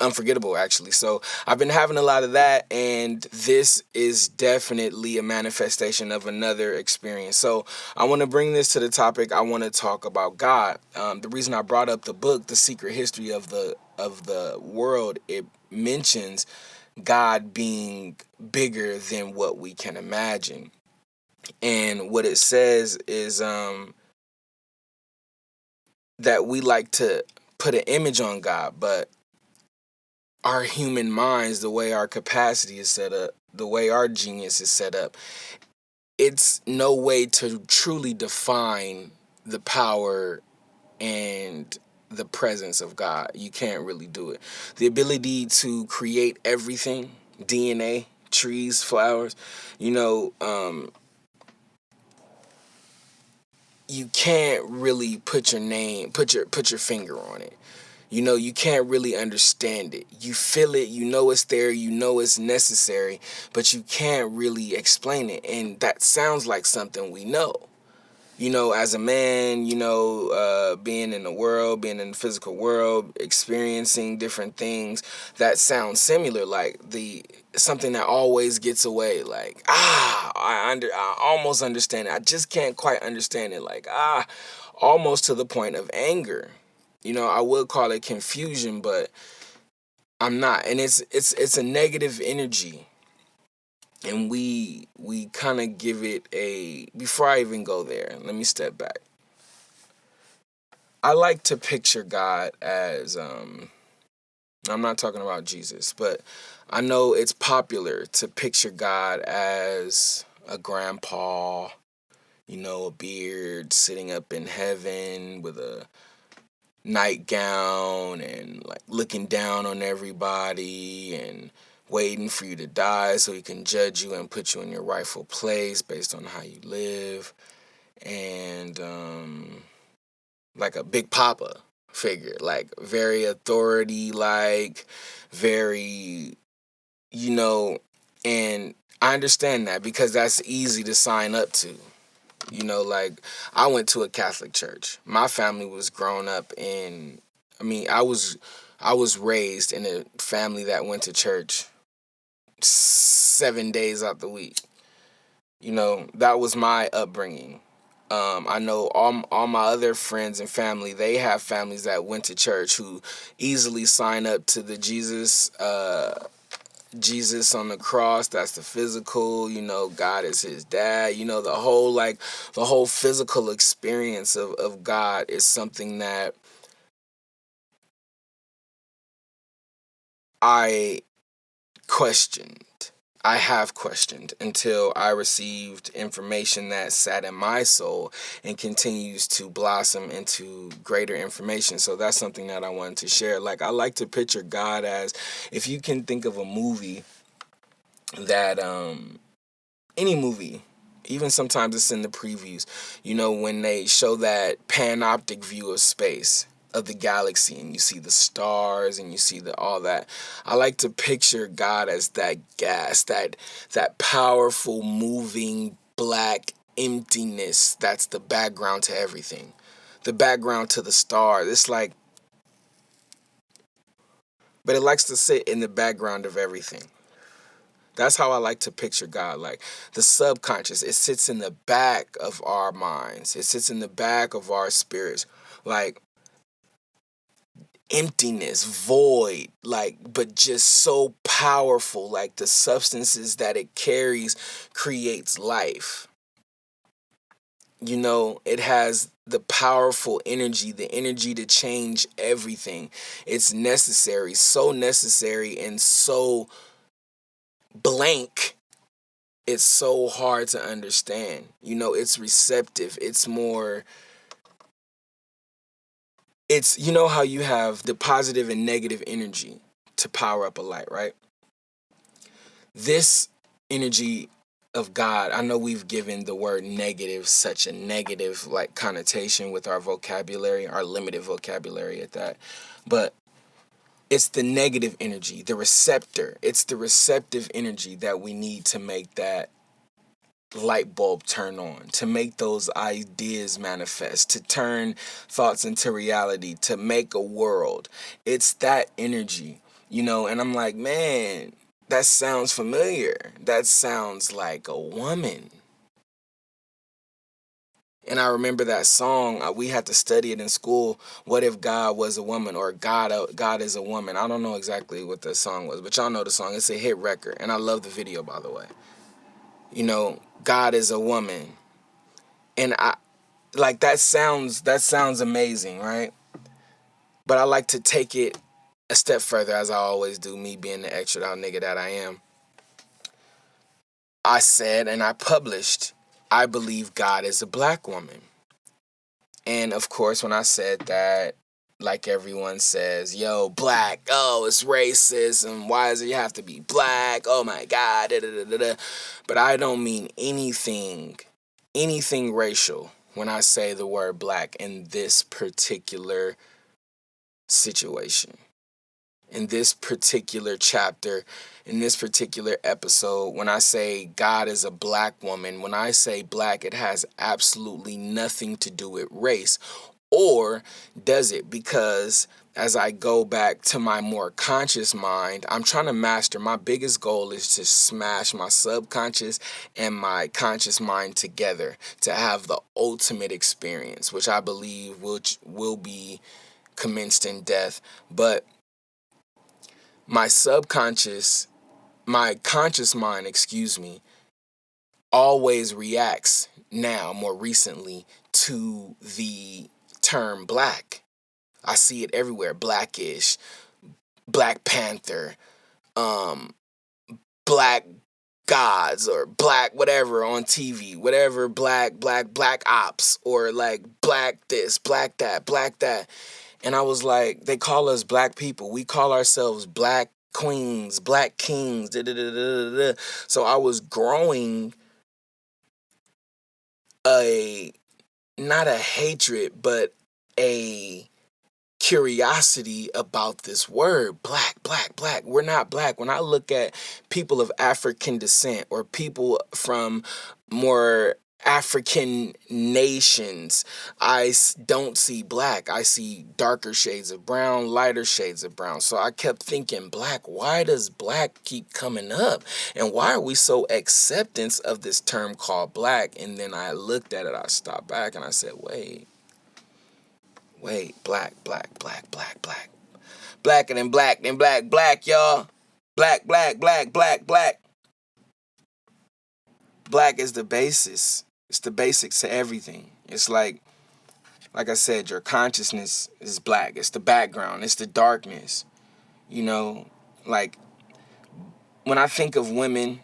unforgettable, actually. So I've been having a lot of that, and this is definitely a manifestation of another experience. So I want to bring this to the topic. I want to talk about God. The reason I brought up the book, The Secret History of the World, it mentions God being bigger than what we can imagine. And what it says is that we like to put an image on God, but our human minds, the way our capacity is set up, the way our genius is set up, it's no way to truly define the power and the presence of God. You can't really do it. The ability to create everything, DNA, trees, flowers, you know, you can't really put your finger on it. You know, you can't really understand it. You feel it, you know it's there, you know it's necessary, but you can't really explain it. And that sounds like something we know. You know, as a man, you know, being in the world, being in the physical world, experiencing different things that sound similar, like something that always gets away, like, I almost understand it. I just can't quite understand it, like, almost to the point of anger. You know, I would call it confusion, but I'm not. And it's a negative energy. And we kind of give it a, before I even go there, let me step back. I like to picture God as I'm not talking about Jesus, but I know it's popular to picture God as a grandpa, you know, a beard, sitting up in heaven with a nightgown and like looking down on everybody and waiting for you to die so he can judge you and put you in your rightful place based on how you live. And like a big papa figure, like very authority, like very, you know, and I understand that because that's easy to sign up to. You know, like I went to a Catholic church. My family was grown up in, I mean, I was raised in a family that went to church 7 days out the week. You know, that was my upbringing. I know all my other friends and family, they have families that went to church who easily sign up to the Jesus on the cross. That's the physical, you know, God is his dad, you know, the whole physical experience of God is something that I questioned. I have questioned until I received information that sat in my soul and continues to blossom into greater information. So that's something that I wanted to share. Like, I like to picture God as, if you can think of a movie that, any movie, even sometimes it's in the previews, you know, when they show that panoptic view of space, of the galaxy, and you see the stars and you see all that. I like to picture God as that gas, that powerful moving black emptiness that's the background to everything. The background to the stars. It's like, but it likes to sit in the background of everything. That's how I like to picture God. Like the subconscious, it sits in the back of our minds. It sits in the back of our spirits. Like emptiness, void, like, but just so powerful. Like the substances that it carries creates life. You know, it has the powerful energy, the energy to change everything. It's necessary, so necessary and so blank. It's so hard to understand. You know, it's receptive. It's more, it's, you know how you have the positive and negative energy to power up a light, right? This energy of God, I know we've given the word negative such a negative like connotation with our vocabulary, our limited vocabulary at that. But it's the negative energy, the receptor. It's the receptive energy that we need to make that light bulb turn on, to make those ideas manifest, to turn thoughts into reality, to make a world. It's that energy. And I'm like, man, that sounds familiar. That sounds like a woman. And I remember that song. We had to study it in school. What if God was a woman, or God is a woman? I don't know exactly what the song was, but y'all know the song. It's a hit record, and I love the video, by the way. God is a woman, and I like that sounds amazing, right? But I like to take it a step further, as I always do, me being the extra out nigga that I am. I said, and I published, I believe God is a black woman. And of course, when I said that, like everyone says, yo, black, oh, it's racism. Why does it have to be black? Oh my God, da, da, da, da, da. But I don't mean anything racial when I say the word black in this particular situation, in this particular chapter, in this particular episode. When I say God is a black woman, when I say black, it has absolutely nothing to do with race. Or does it? Because as I go back to my more conscious mind, I'm trying to master. My biggest goal is to smash my subconscious and my conscious mind together to have the ultimate experience, which I believe will be commenced in death. But my conscious mind, always reacts now, more recently, to the term black. I see it everywhere. Blackish, Black Panther, Black Gods, or Black whatever on TV, whatever, Black Ops, or like Black this, Black that, Black that. And I was like, they call us black people. We call ourselves black queens, black kings, da da da da da. So I was growing not a hatred, but a curiosity about this word, black, black, black. We're not black. When I look at people of African descent, or people from more African nations, I don't see black. I see darker shades of brown, lighter shades of brown. So I kept thinking, black, why does black keep coming up? And why are we so acceptance of this term called black? And then I looked at it, I stopped back, and I said, wait, black. Blacker than black, y'all. Black. Black is the basis. It's the basics to everything. It's like I said, your consciousness is black. It's the background. It's the darkness. Like when I think of women,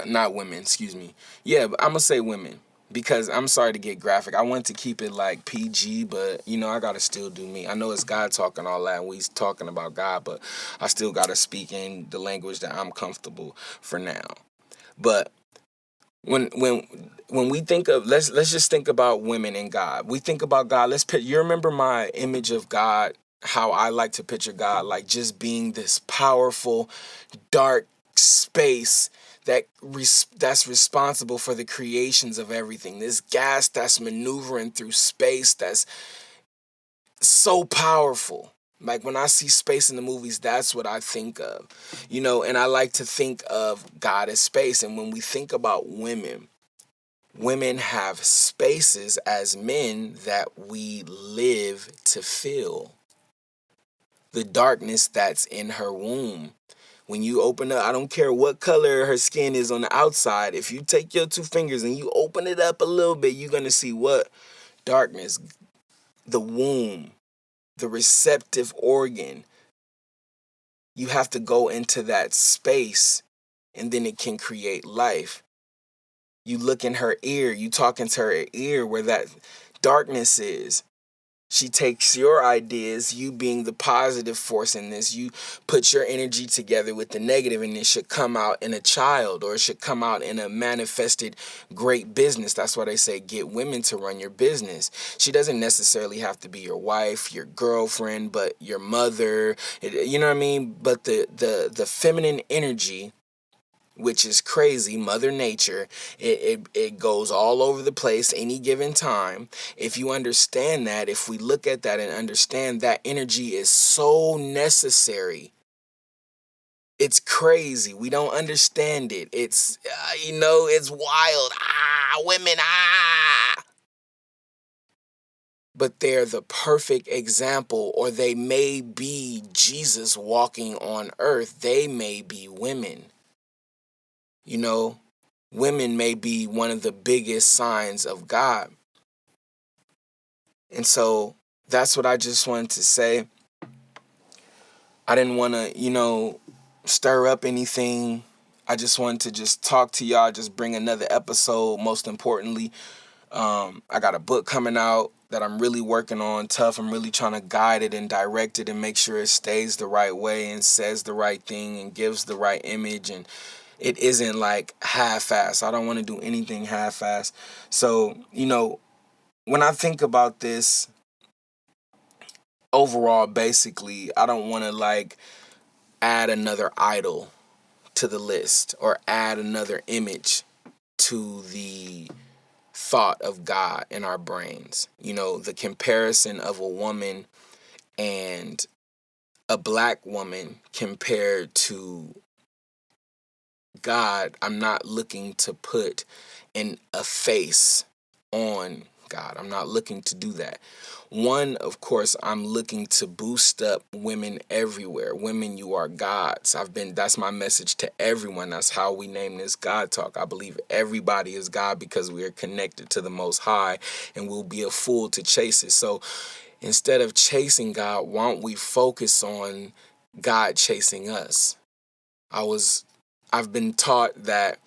not women, excuse me. Yeah, but I'm going to say women. Because I'm sorry to get graphic. I want to keep it like PG, but I gotta still do me. I know it's God talking all that, and we's talking about God, but I still gotta speak in the language that I'm comfortable for now. But when we think of let's just think about women and God. We think about God. You remember my image of God, how I like to picture God, like just being this powerful, dark space that's responsible for the creations of everything. This gas that's maneuvering through space that's so powerful. Like when I see space in the movies, that's what I think of. And I like to think of God as space. And when we think about women have spaces as men that we live to fill. The darkness that's in her womb. When you open up, I don't care what color her skin is on the outside, if you take your two fingers and you open it up a little bit, you're going to see what? Darkness. The womb. The receptive organ. You have to go into that space, and then it can create life. You look in her ear, you talk into her ear where that darkness is. She takes your ideas, you being the positive force in this, you put your energy together with the negative, and it should come out in a child, or it should come out in a manifested great business. That's why they say get women to run your business. She doesn't necessarily have to be your wife, your girlfriend, but your mother, you know what I mean? But the feminine energy, which is crazy, Mother Nature, it goes all over the place any given time. If you understand that, if we look at that and understand that energy is so necessary It's crazy. We don't understand it. It's, it's wild. Women, But they're the perfect example, or they may be Jesus walking on earth. They may be women. Women may be one of the biggest signs of God. And so that's what I just wanted to say. I didn't want to, stir up anything. I just wanted to just talk to y'all, just bring another episode. Most importantly, I got a book coming out that I'm really working on tough. I'm really trying to guide it and direct it and make sure it stays the right way and says the right thing and gives the right image, and it isn't like half-assed. I don't want to do anything half-assed. So, when I think about this overall, basically, I don't want to like add another idol to the list or add another image to the thought of God in our brains. The comparison of a woman and a black woman compared to God. I'm not looking to put a face on God. I'm not looking to do that. One, of course, I'm looking to boost up women everywhere. Women, you are gods. That's my message to everyone. That's how we name this God Talk. I believe everybody is God because we are connected to the Most High, and we'll be a fool to chase it. So instead of chasing God, why don't we focus on God chasing us? I've been taught that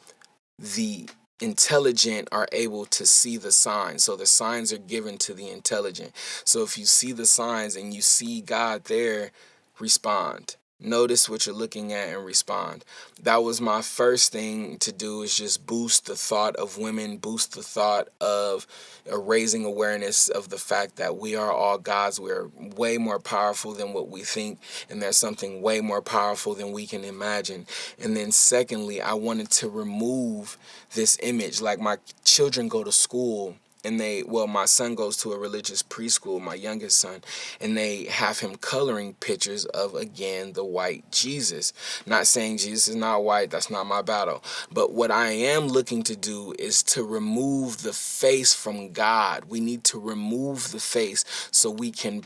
the intelligent are able to see the signs. So the signs are given to the intelligent. So if you see the signs and you see God there, respond. Notice what you're looking at and respond. That was my first thing to do, is just boost the thought of women, boost the thought of raising awareness of the fact that we are all gods. We're way more powerful than what we think, and there's something way more powerful than we can imagine. And then secondly, I wanted to remove this image. Like, my children go to school, and my son goes to a religious preschool, my youngest son, and they have him coloring pictures of, again, the white Jesus. Not saying Jesus is not white, that's not my battle. But what I am looking to do is to remove the face from God. We need to remove the face so we can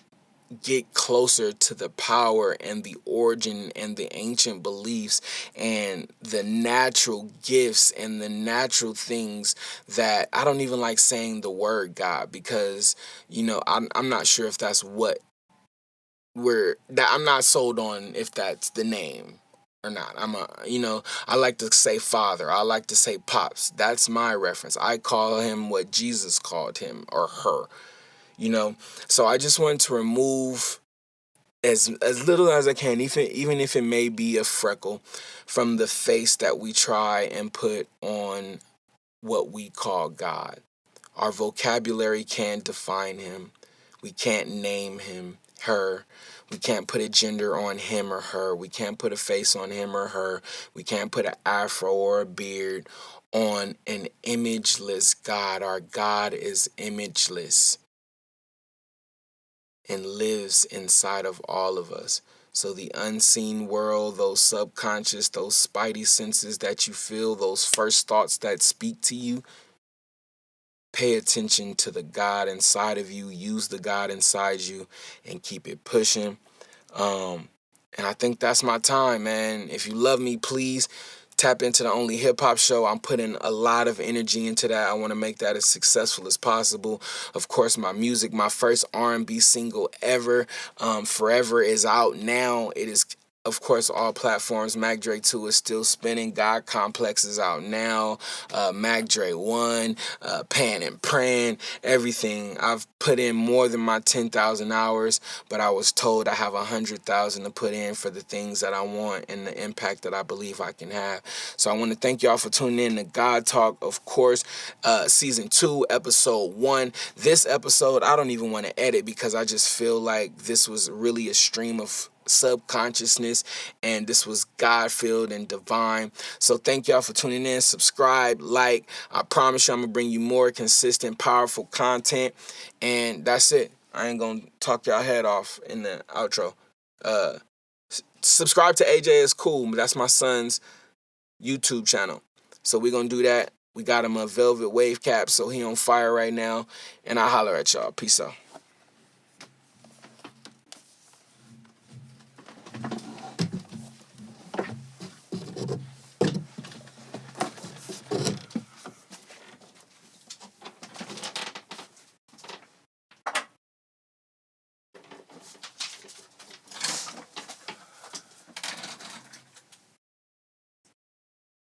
get closer to the power and the origin and the ancient beliefs and the natural gifts and the natural things that I don't even like saying the word God, because I'm not sure if that's what I'm not sold on if that's the name or not. I like to say father. I like to say pops. That's my reference. I call him what Jesus called him or her. So I just wanted to remove as little as I can, even if it may be a freckle, from the face that we try and put on what we call God. Our vocabulary can't define him. We can't name him, her. We can't put a gender on him or her. We can't put a face on him or her. We can't put an afro or a beard on an imageless God. Our God is imageless and lives inside of all of us. So the unseen world, those subconscious, those spidey senses that you feel, those first thoughts that speak to you, pay attention to the God inside of you, use the God inside you, and keep it pushing. And I think that's my time, man. If you love me, please tap into the Only Hip Hop Show. I'm putting a lot of energy into that. I want to make that as successful as possible. Of course, my music, my first R&B single ever, Forever, is out now. It is, of course, all platforms. Mac Dre 2 is still spinning. God Complex is out now. Mac Dre 1, Pan and Pran, everything. I've put in more than my 10,000 hours, but I was told I have 100,000 to put in for the things that I want and the impact that I believe I can have. So I want to thank y'all for tuning in to God Talk, of course, Season 2, Episode 1. This episode, I don't even want to edit because I just feel like this was really a stream of subconsciousness, and this was God-filled and divine. So thank y'all for tuning in. Subscribe, like. I promise you I'm gonna bring you more consistent, powerful content, and that's it. I ain't gonna talk y'all head off in the outro. subscribe to AJ is Cool. That's my son's YouTube channel. So we're going to do that. We got him a velvet wave cap, so he on fire right now. And I'll holler at y'all. Peace out.